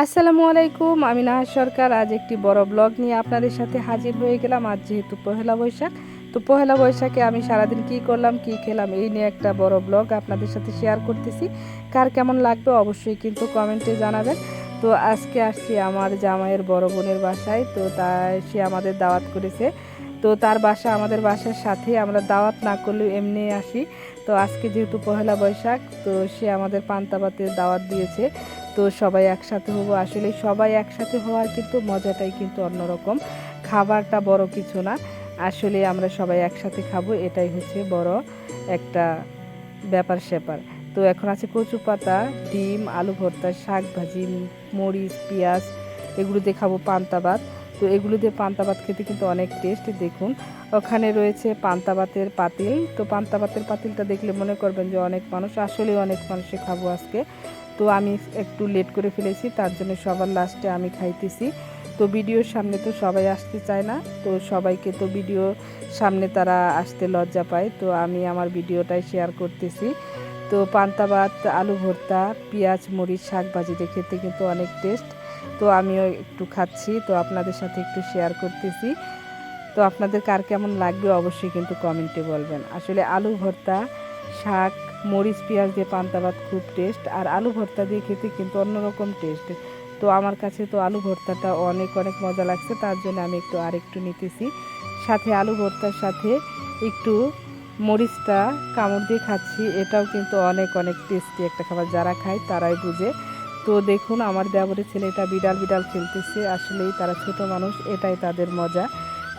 আসসালামু আলাইকুম, আমি নাহার সরকার। আজ একটি বড় ব্লগ নিয়ে আপনাদের সাথে হাজির হয়ে গেলাম। আজ যেহেতু পহেলা বৈশাখ, তো পহেলা বৈশাখে আমি সারাদিন কি করলাম, কি খেলাম, এই নিয়ে একটা বড় ব্লগ আপনাদের সাথে শেয়ার করতেছি। কার কেমন লাগবে অবশ্যই কিন্তু কমেন্টে জানাবেন। তো আজকে আসছি আমার জামাইয়ের বড় বোনের বাসায়। তো তাই সে আমাদের দাওয়াত করেছে। তো তার বাসা আমাদের বাসার সাথে, আমরা দাওয়াত না করলেও এমনি আসি। তো আজকে যেহেতু পহেলা বৈশাখ, তো সে আমাদের পান্তা ভাতের দাওয়াত দিয়েছে। তো সবাই একসাথে হবো। আসলে সবাই একসাথে হওয়ার কিন্তু মজাটাই কিন্তু অন্যরকম। খাবারটা বড় কিছু না, আসলে আমরা সবাই একসাথে খাবো, এটাই হচ্ছে বড় একটা ব্যাপার স্যাপার। তো এখন আছে কচু পাতা, ডিম, আলু ভর্তা, শাক ভাজি, মরিচ, পেঁয়াজ, এগুলো দিয়ে খাবো পান্তা ভাত। তো এগুলো দিয়ে পান্তা ভাত খেতে কিন্তু অনেক টেস্ট। দেখুন ওখানে রয়েছে পান্তা ভাতের পাতিল। তো পান্তা ভাতের পাতিলটা দেখলে মনে করবেন যে অনেক মানুষ, আসলে অনেক মানুষে খাবো আজকে। তো আমি একটু লেট করে ফেলেছি, তার জন্য সবার লাস্টে আমি খাইতেছি। তো ভিডিওর সামনে তো সবাই আসতে চায় না, তো সবাইকে তো ভিডিওর সামনে তারা আসতে লজ্জা পায়। তো আমি আমার ভিডিওটাই শেয়ার করতেছি। তো পান্তা ভাত, আলু ভর্তা, পেঁয়াজ, মরিচ, শাক ভাজিতে খেতে কিন্তু অনেক টেস্ট। তো আমিও একটু খাচ্ছি, তো আপনাদের সাথে একটু শেয়ার করতেছি। তো আপনাদের কার কেমন লাগবে অবশ্যই কিন্তু কমেন্টে বলবেন। আসলে আলু ভর্তা, শাক, মরিচ, পেঁয়াজ দিয়ে পান্তা ভাত খুব টেস্ট, আর আলু ভর্তা দিয়ে খেতে কিন্তু অন্যরকম টেস্ট। তো আমার কাছে তো আলু ভর্তাটা অনেক অনেক মজা লাগছে, তার জন্য আমি একটু আরেকটু নিতেছি। সাথে আলু ভর্তার সাথে একটু মরিচটা কামড় দিয়ে খাচ্ছি, এটাও কিন্তু অনেক অনেক টেস্টি একটা খাবার, যারা খায় তারাই বুঝে। তো দেখুন আমার দেবরের ছেলেটা বিড়াল বিড়াল খেলতেছে, আসলেই তারা ছোট মানুষ, এটাই তাদের মজা।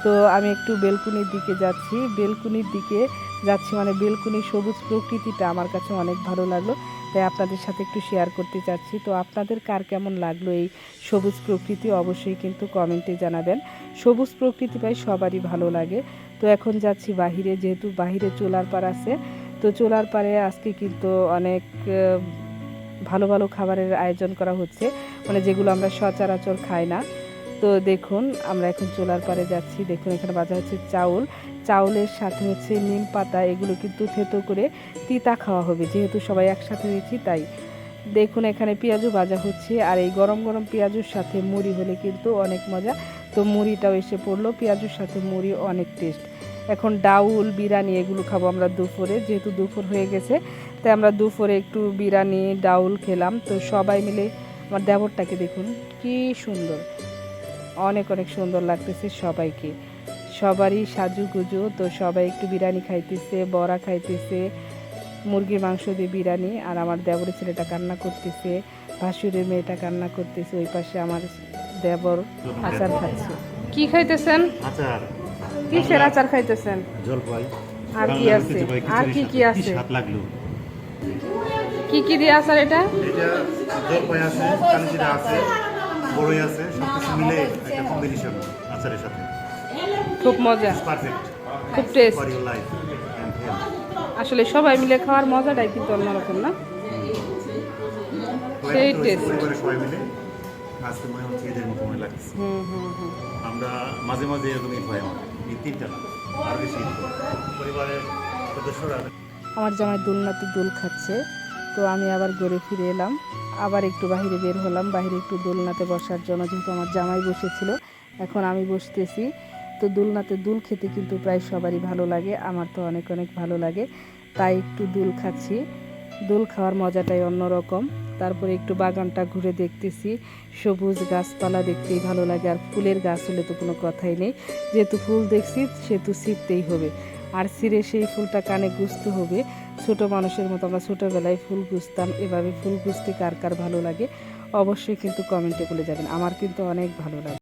তো আমি একটু বেলকুনির দিকে যাচ্ছি, বেলকুনির দিকে যাচ্ছি মানে বেলকুনির সবুজ প্রকৃতিটা আমার কাছে অনেক ভালো লাগলো, তাই আপনাদের সাথে একটু শেয়ার করতে চাচ্ছি। তো আপনাদের কার কেমন লাগলো এই সবুজ প্রকৃতি অবশ্যই কিন্তু কমেন্টে জানাবেন। সবুজ প্রকৃতি পাই সবারই ভালো লাগে। তো এখন যাচ্ছি বাহিরে, যেহেতু বাহিরে চোলার পাড় আছে। তো চোলার পাড়ে আজকে কিন্তু অনেক ভালো ভালো খাবারের আয়োজন করা হচ্ছে, মানে যেগুলো আমরা সচরাচর খাই না। তো দেখুন আমরা এখন চোলার পাড়ে যাচ্ছি। দেখুন এখানে বাজা হচ্ছে চাউল, চাউলের সাথে হচ্ছে নিম পাতা, এগুলো কিন্তু থেতো করে তিতা খাওয়া হবে, যেহেতু সবাই একসাথে হয়েছি তাই। দেখুন এখানে পেঁয়াজু ভাজা হচ্ছে, আর এই গরম গরম পেঁয়াজুর সাথে মুড়ি হলে কিন্তু অনেক মজা। তো মুড়িটাও এসে পড়লো, পেঁয়াজুর সাথে মুড়ি অনেক টেস্ট। এখন ডাউল, বিরিয়ানি এগুলো খাবো আমরা দুপুরে, যেহেতু দুপুর হয়ে গেছে, তাই আমরা দুপুরে একটু বিরিয়ানি, ডাউল খেলাম। তো সবাই মিলে, আমার দেবরটাকে দেখুন কি সুন্দর, অনেক অনেক সুন্দর লাগতেছে সবাইকে, সবারই সাজুগুজু। তো সবাই একটু বিরিয়ানি খাইতেছে, বড়া খাইতেছে, মুরগির মাংস দিয়ে বিরিয়ানি। আর আমার দেবরের ছেলেটা কান্না করতেছে, ভাসুরের মেয়েটা কান্না করতেছে, ওই পাশে আমার দেবর আচার খাচ্ছে। কি খাইতেছেন? আচার। কিসের আচার খাইতেছেন? জলপাই। আর কি আছে? আর কি কি আছে? স্বাদ লাগলো। কি কি দিয়ে আচার এটা? এটা জলপাই আছে, কালিজিরা আছে, বড়ই আছে, সবকিছু মিলে একটা কম্বিনেশন আচারের সাথে। খুব মজা, পারফেক্ট খুব taste. For your life and health. আসলে সবাই মিলে খাওয়ার মজাটাই কিন্তু অন্যরকম না, সেই টেস্ট। পরিবারের সবাই মিলে আজকে মনে হচ্ছে ঈদের মতো মনে লাগছে। আমরা মাঝে মাঝে এরকম ঈদ হয়, আমাদের এই তিনটা না, আর বেশি ঈদ হয় পরিবারের সদস্যরা। আমার জামাই দোলনাতে দোল খাচ্ছে। তো আমি আবার ঘুরে ফিরে এলাম, আবার একটু বাইরে বের হলাম, বাইরে একটু দোলনাতে বসার জন্য, যেহেতু আমার জামাই বসেছিল, এখন আমি বসতেছি। তো দোলনাতে দোল খেতে কিন্তু প্রায় সবারই ভালো লাগে, আমার তো অনেক অনেক ভালো লাগে, তাই একটু দোল খাচ্ছি। দোল খাওয়ার মজাটাই অন্যরকম। তারপরে একটু বাগানটা ঘুরে দেখতেছি, সবুজ গাছপালা দেখতেই ভালো লাগে, আর ফুলের গাছ হলে তো কোনো কথাই নেই, যেহেতু ফুল দেখছি সেহেতু ছিঁড়তেই হবে, আর ছিঁড়ে সেই ফুলটা কানে গুঁজতে হবে। ছোট মানুষের মতো আমরা ছোটোবেলায় ফুল গুঁজতাম, এভাবে ফুল গুঁজতে কার কার ভালো লাগে অবশ্যই কিন্তু কমেন্টে বলে যাবেন, আমার কিন্তু অনেক ভালো লাগে।